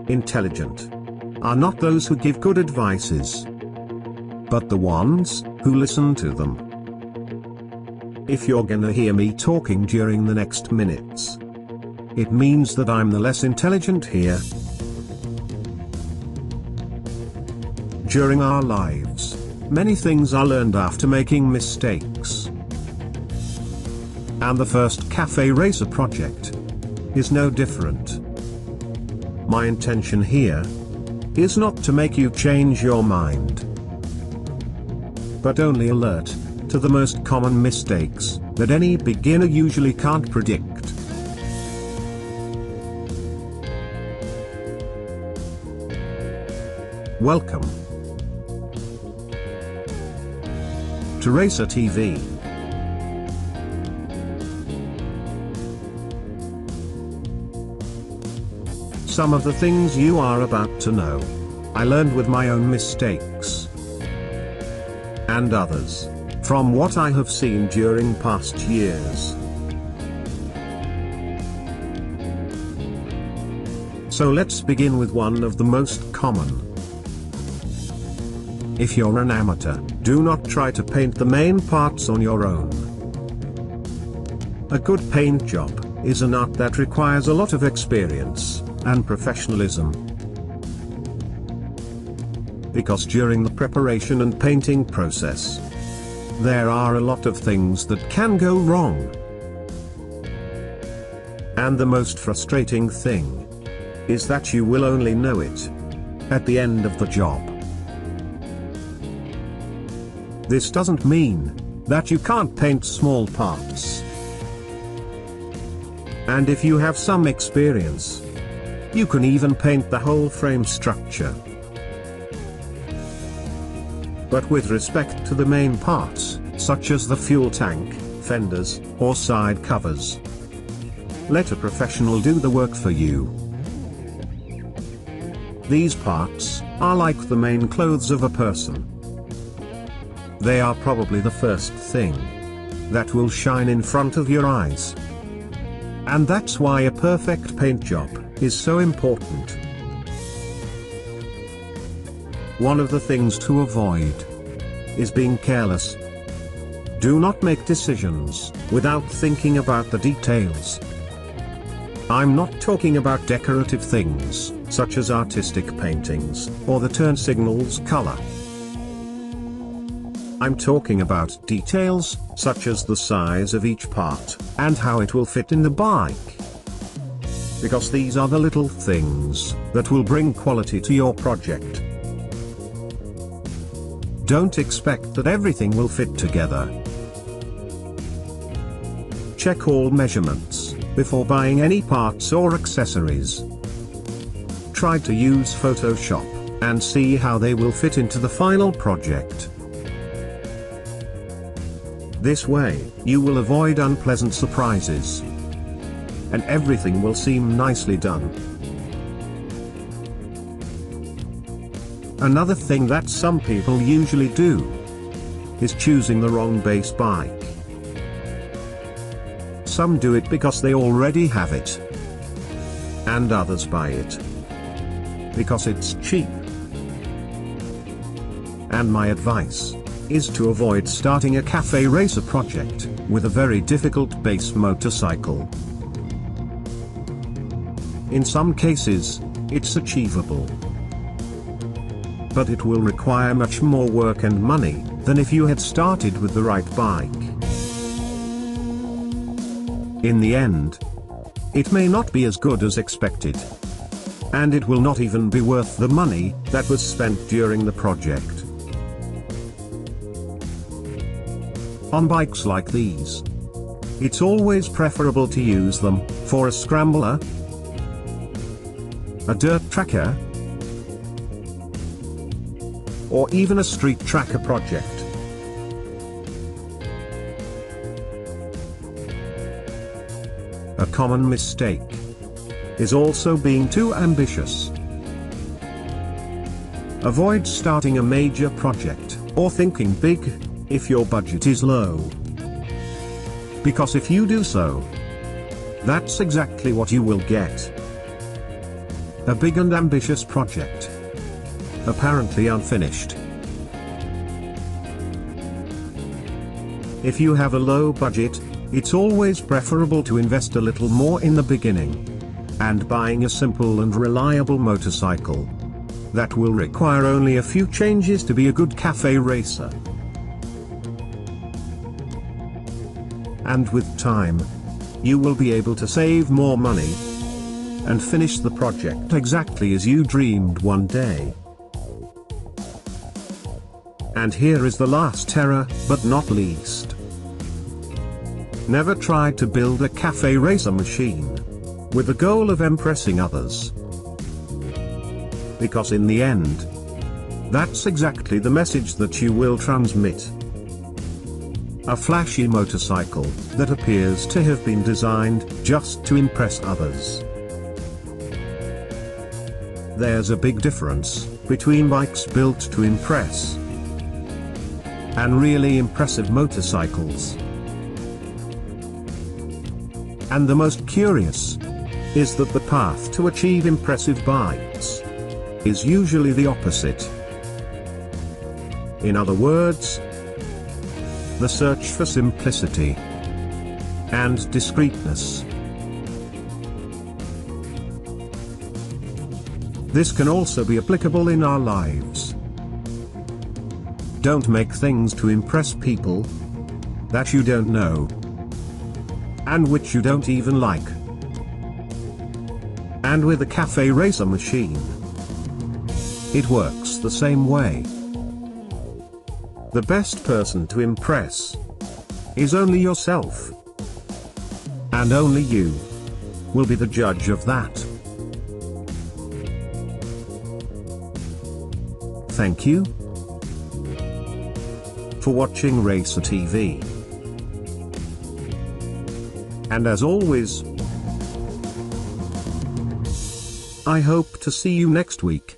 intelligent are not those who give good advices, but the ones who listen to them. If you're gonna hear me talking during the next minutes, it means that I'm the less intelligent here. During our lives, many things are learned after making mistakes. And the first Cafe Racer project is no different. My intention here is not to make you change your mind, but only alert to the most common mistakes that any beginner usually can't predict. Welcome to Racer TV. Some of the things you are about to know, I learned with my own mistakes, and others from what I have seen during past years. So let's begin with one of the most common. If you're an amateur, do not try to paint the main parts on your own. A good paint job is an art that requires a lot of experience and professionalism. Because during the preparation and painting process, there are a lot of things that can go wrong. And the most frustrating thing is that you will only know it at the end of the job. This doesn't mean that you can't paint small parts. And if you have some experience, you can even paint the whole frame structure. But with respect to the main parts, such as the fuel tank, fenders, or side covers, let a professional do the work for you. These parts are like the main clothes of a person. They are probably the first thing that will shine in front of your eyes. And that's why a perfect paint job is so important. One of the things to avoid is being careless. Do not make decisions without thinking about the details. I'm not talking about decorative things, such as artistic paintings, or the turn signal's color. I'm talking about details, such as the size of each part, and how it will fit in the bike. Because these are the little things that will bring quality to your project. Don't expect that everything will fit together. Check all measurements before buying any parts or accessories. Try to use Photoshop and see how they will fit into the final project. This way, you will avoid unpleasant surprises, and everything will seem nicely done. Another thing that some people usually do is choosing the wrong base bike. Some do it because they already have it, and others buy it because it's cheap. And my advice is to avoid starting a Cafe Racer project with a very difficult base motorcycle. In some cases, it's achievable, but it will require much more work and money than if you had started with the right bike. In the end, it may not be as good as expected, and it will not even be worth the money that was spent during the project. On bikes like these, it's always preferable to use them for a scrambler, a dirt tracker, or even a street tracker project. A common mistake is also being too ambitious. Avoid starting a major project or thinking big if your budget is low. Because if you do so, that's exactly what you will get. A big and ambitious project. Apparently unfinished. If you have a low budget, it's always preferable to invest a little more in the beginning. And buying a simple and reliable motorcycle that will require only a few changes to be a good cafe racer. And with time, you will be able to save more money and finish the project exactly as you dreamed one day. And here is the last error, but not least. Never try to build a cafe racer machine with the goal of impressing others. Because in the end, that's exactly the message that you will transmit. A flashy motorcycle that appears to have been designed just to impress others. There's a big difference between bikes built to impress and really impressive motorcycles. And the most curious is that the path to achieve impressive bikes is usually the opposite. In other words, the search for simplicity and discreetness. This can also be applicable in our lives. Don't make things to impress people that you don't know and which you don't even like. And with a cafe racer machine, it works the same way. The best person to impress is only yourself. And only you will be the judge of that. Thank you for watching Racer TV. And as always, I hope to see you next week.